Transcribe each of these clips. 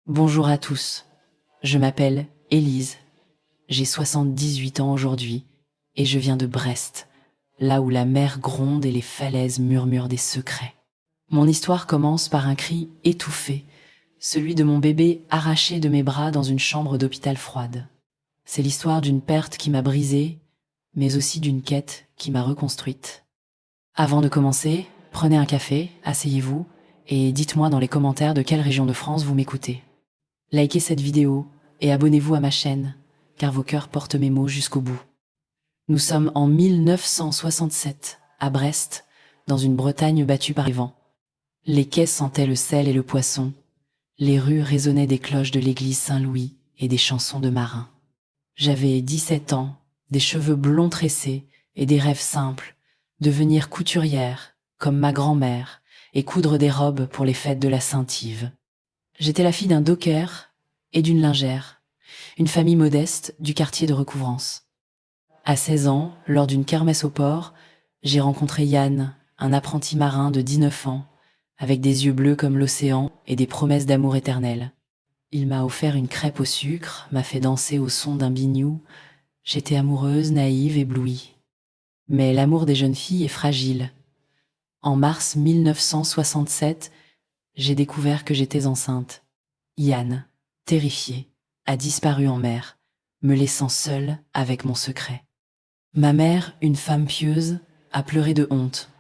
Bonjour à tous, je m'appelle Élise, j'ai 78 ans aujourd'hui et je viens de Brest, là où la mer gronde et les falaises murmurent des secrets. Mon histoire commence par un cri étouffé, celui de mon bébé arraché de mes bras dans une chambre d'hôpital froide. C'est l'histoire d'une perte qui m'a brisée, mais aussi d'une quête qui m'a reconstruite. Avant de commencer, prenez un café, asseyez-vous et dites-moi dans les commentaires de quelle région de France vous m'écoutez. Likez cette vidéo et abonnez-vous à ma chaîne, car vos cœurs portent mes mots jusqu'au bout. Nous sommes en 1967, à Brest, dans une Bretagne battue par les vents. Les quais sentaient le sel et le poisson, les rues résonnaient des cloches de l'église Saint-Louis et des chansons de marins. J'avais 17 ans, des cheveux blonds tressés et des rêves simples, devenir couturière, comme ma grand-mère, et coudre des robes pour les fêtes de la Saint-Yves. J'étais la fille d'un docker et d'une lingère, une famille modeste du quartier de Recouvrance. À 16 ans, lors d'une kermesse au port, j'ai rencontré Yann, un apprenti marin de 19 ans, avec des yeux bleus comme l'océan et des promesses d'amour éternel. Il m'a offert une crêpe au sucre, m'a fait danser au son d'un biniou. J'étais amoureuse, naïve, éblouie. Mais l'amour des jeunes filles est fragile. En mars 1967, j'ai découvert que j'étais enceinte. Yann, terrifié, a disparu en mer, me laissant seule avec mon secret. Ma mère, une femme pieuse, a pleuré de honte.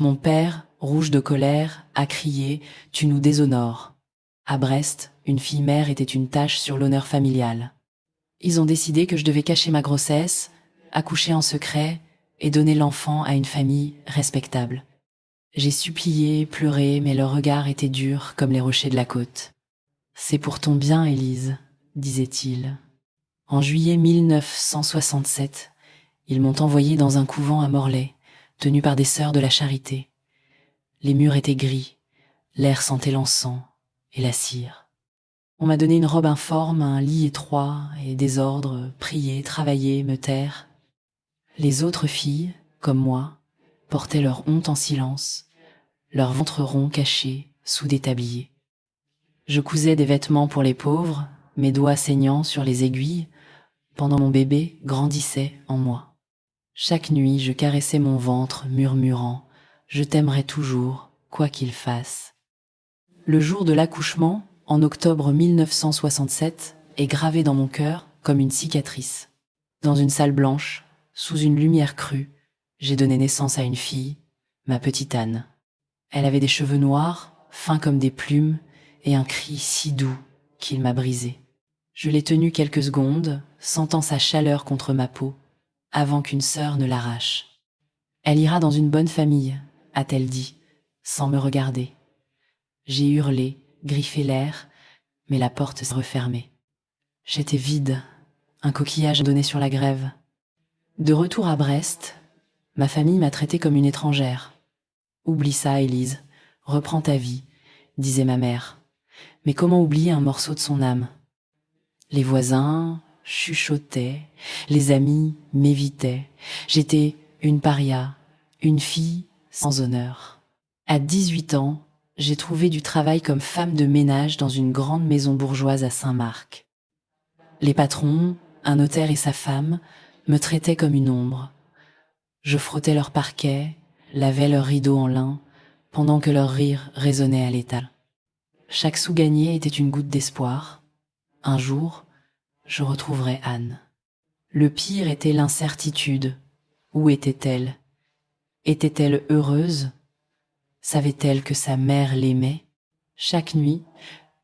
Mon père, rouge de colère, a crié « Tu nous déshonores ». À Brest, une fille mère était une tache sur l'honneur familial. Ils ont décidé que je devais cacher ma grossesse, accoucher en secret et donner l'enfant à une famille respectable. J'ai supplié, pleuré, mais leur regard était dur comme les rochers de la côte. « C'est pour ton bien, Élise », disait-il. En juillet 1967, ils m'ont envoyée dans un couvent à Morlaix, tenu par des sœurs de la Charité. Les murs étaient gris, l'air sentait l'encens et la cire. On m'a donné une robe informe, un lit étroit et des ordres, prier, travailler, me taire. Les autres filles, comme moi, portaient leur honte en silence, leur ventre rond caché sous des tabliers. Je cousais des vêtements pour les pauvres, mes doigts saignant sur les aiguilles, pendant mon bébé grandissait en moi. Chaque nuit, je caressais mon ventre, murmurant « Je t'aimerai toujours, quoi qu'il fasse ». Le jour de l'accouchement, en octobre 1967, est gravé dans mon cœur comme une cicatrice. Dans une salle blanche, sous une lumière crue, j'ai donné naissance à une fille, ma petite Anne. Elle avait des cheveux noirs, fins comme des plumes, et un cri si doux qu'il m'a brisé. Je l'ai tenue quelques secondes, sentant sa chaleur contre ma peau, avant qu'une sœur ne l'arrache. « Elle ira dans une bonne famille », a-t-elle dit, sans me regarder. J'ai hurlé, griffé l'air, mais la porte s'est refermée. J'étais vide, un coquillage donné sur la grève. De retour à Brest, ma famille m'a traitée comme une étrangère. « Oublie ça, Élise, reprends ta vie », disait ma mère. Mais comment oublier un morceau de son âme? Les voisins chuchotaient, les amis m'évitaient. J'étais une paria, une fille sans honneur. À 18 ans, j'ai trouvé du travail comme femme de ménage dans une grande maison bourgeoise à Saint-Marc. Les patrons, un notaire et sa femme, me traitaient comme une ombre. Je frottais leur parquet, lavais leurs rideaux en lin, pendant que leur rire résonnait à l'étal. Chaque sou gagné était une goutte d'espoir. Un jour, je retrouverai Anne. Le pire était l'incertitude. Où était-elle? Était-elle heureuse? Savait-elle que sa mère l'aimait? Chaque nuit,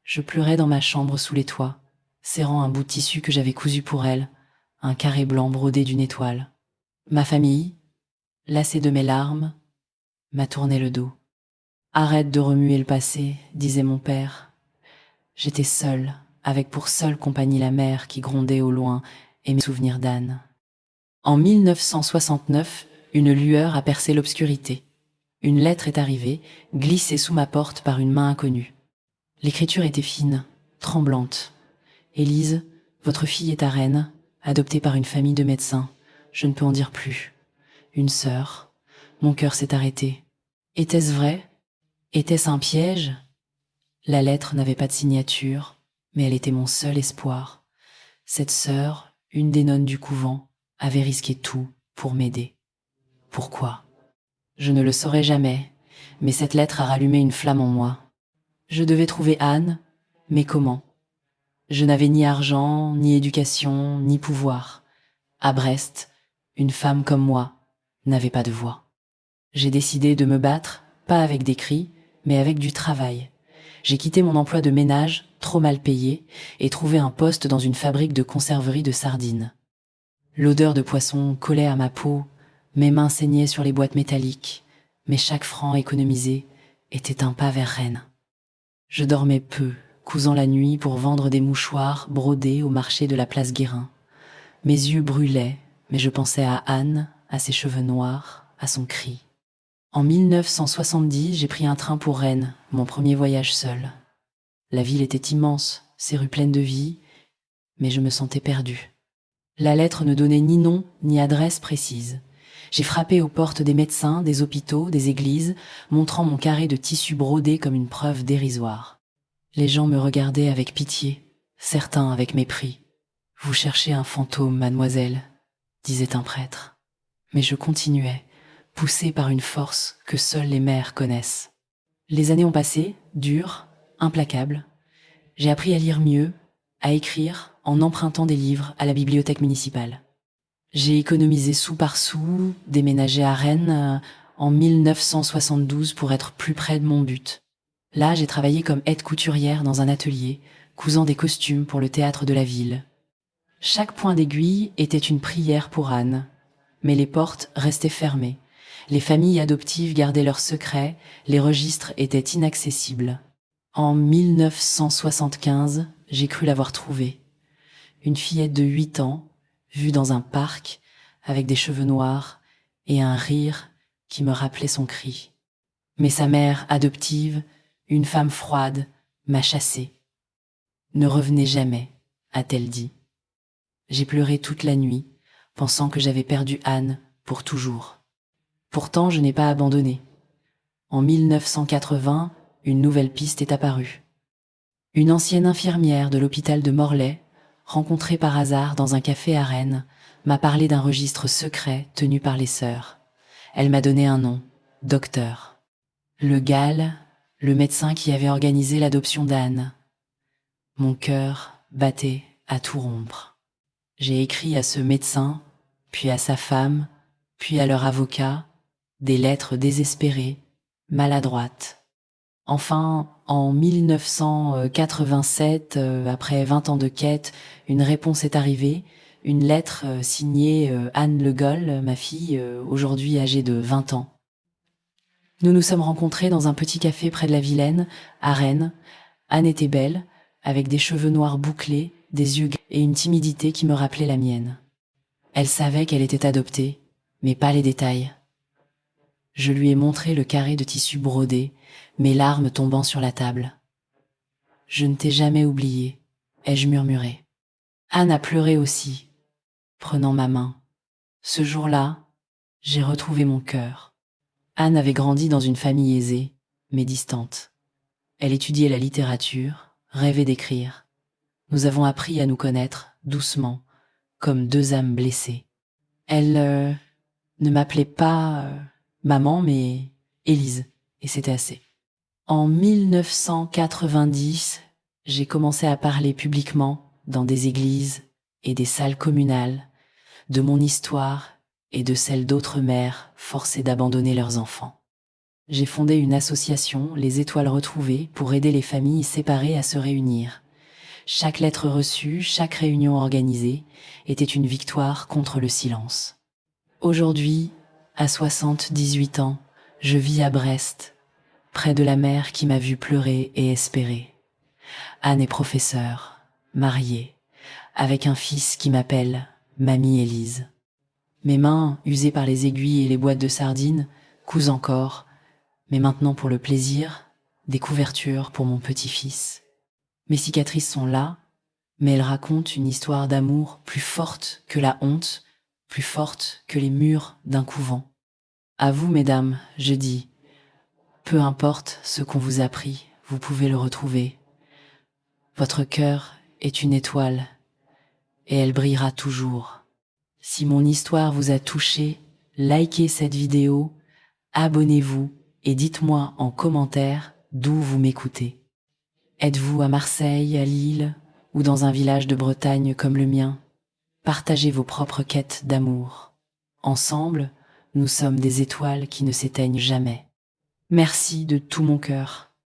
je pleurais dans ma chambre sous les toits, serrant un bout de tissu que j'avais cousu pour elle, un carré blanc brodé d'une étoile. Ma famille, lassée de mes larmes, m'a tourné le dos. « Arrête de remuer le passé », disait mon père. J'étais seule, avec pour seule compagnie la mer qui grondait au loin et mes souvenirs d'Anne. En 1969, une lueur a percé l'obscurité. Une lettre est arrivée, glissée sous ma porte par une main inconnue. L'écriture était fine, tremblante. « Élise, votre fille est à Rennes, adoptée par une famille de médecins. Je ne peux en dire plus. Une sœur. Mon cœur s'est arrêté. Était-ce vrai? Était-ce un piège? » La lettre n'avait pas de signature, mais elle était mon seul espoir. Cette sœur, une des nonnes du couvent, avait risqué tout pour m'aider. Pourquoi? Je ne le saurais jamais, mais cette lettre a rallumé une flamme en moi. Je devais trouver Anne, mais comment? Je n'avais ni argent, ni éducation, ni pouvoir. À Brest, une femme comme moi n'avait pas de voix. J'ai décidé de me battre, pas avec des cris, mais avec du travail. J'ai quitté mon emploi de ménage, trop mal payé, et trouvé un poste dans une fabrique de conserverie de sardines. L'odeur de poisson collait à ma peau, mes mains saignaient sur les boîtes métalliques, mais chaque franc économisé était un pas vers Rennes. Je dormais peu, cousant la nuit pour vendre des mouchoirs brodés au marché de la place Guérin. Mes yeux brûlaient, mais je pensais à Anne, à ses cheveux noirs, à son cri. En 1970, j'ai pris un train pour Rennes, mon premier voyage seul. La ville était immense, ses rues pleines de vie, mais je me sentais perdue. La lettre ne donnait ni nom ni adresse précise. J'ai frappé aux portes des médecins, des hôpitaux, des églises, montrant mon carré de tissu brodé comme une preuve dérisoire. Les gens me regardaient avec pitié, certains avec mépris. « Vous cherchez un fantôme, mademoiselle », disait un prêtre. Mais je continuais, poussé par une force que seules les mères connaissent. Les années ont passé, dures, implacables. J'ai appris à lire mieux, à écrire, en empruntant des livres à la bibliothèque municipale. J'ai économisé sou par sou, déménagé à Rennes en 1972 pour être plus près de mon but. Là, j'ai travaillé comme aide couturière dans un atelier, cousant des costumes pour le théâtre de la ville. Chaque point d'aiguille était une prière pour Anne, mais les portes restaient fermées. Les familles adoptives gardaient leurs secrets, les registres étaient inaccessibles. En 1975, j'ai cru l'avoir trouvée. Une fillette de 8 ans, vue dans un parc, avec des cheveux noirs et un rire qui me rappelait son cri. Mais sa mère adoptive, une femme froide, m'a chassée. Ne revenez jamais, a-t-elle dit. J'ai pleuré toute la nuit, pensant que j'avais perdu Anne pour toujours. Pourtant, je n'ai pas abandonné. En 1980, une nouvelle piste est apparue. Une ancienne infirmière de l'hôpital de Morlaix, rencontrée par hasard dans un café à Rennes, m'a parlé d'un registre secret tenu par les sœurs. Elle m'a donné un nom, docteur. Le Gall, le médecin qui avait organisé l'adoption d'Anne. Mon cœur battait à tout rompre. J'ai écrit à ce médecin, puis à sa femme, puis à leur avocat, des lettres désespérées, maladroites. Enfin, en 1987, après 20 ans de quête, une réponse est arrivée, une lettre signée Anne Le Gall, ma fille, aujourd'hui âgée de 20 ans. Nous nous sommes rencontrés dans un petit café près de la Vilaine, à Rennes. Anne était belle, avec des cheveux noirs bouclés, des yeux gris et une timidité qui me rappelait la mienne. Elle savait qu'elle était adoptée, mais pas les détails. Je lui ai montré le carré de tissu brodé, mes larmes tombant sur la table. « Je ne t'ai jamais oublié », ai-je murmuré. Anne a pleuré aussi, prenant ma main. Ce jour-là, j'ai retrouvé mon cœur. Anne avait grandi dans une famille aisée, mais distante. Elle étudiait la littérature, rêvait d'écrire. Nous avons appris à nous connaître, doucement, comme deux âmes blessées. Elle ne m'appelait pas maman, mais Élise, et c'était assez. En 1990, j'ai commencé à parler publiquement dans des églises et des salles communales de mon histoire et de celle d'autres mères forcées d'abandonner leurs enfants. J'ai fondé une association, les Étoiles Retrouvées, pour aider les familles séparées à se réunir. Chaque lettre reçue, chaque réunion organisée était une victoire contre le silence. Aujourd'hui, à 78 ans, je vis à Brest, près de la mère qui m'a vu pleurer et espérer. Anne est professeure, mariée, avec un fils qui m'appelle Mamie Élise. Mes mains, usées par les aiguilles et les boîtes de sardines, cousent encore, mais maintenant pour le plaisir, des couvertures pour mon petit-fils. Mes cicatrices sont là, mais elles racontent une histoire d'amour plus forte que la honte, plus forte que les murs d'un couvent. À vous, mesdames, je dis, peu importe ce qu'on vous a pris, vous pouvez le retrouver. Votre cœur est une étoile, et elle brillera toujours. Si mon histoire vous a touché, likez cette vidéo, abonnez-vous et dites-moi en commentaire d'où vous m'écoutez. Êtes-vous à Marseille, à Lille ou dans un village de Bretagne comme le mien? Partagez vos propres quêtes d'amour. Ensemble, nous sommes des étoiles qui ne s'éteignent jamais. Merci de tout mon cœur.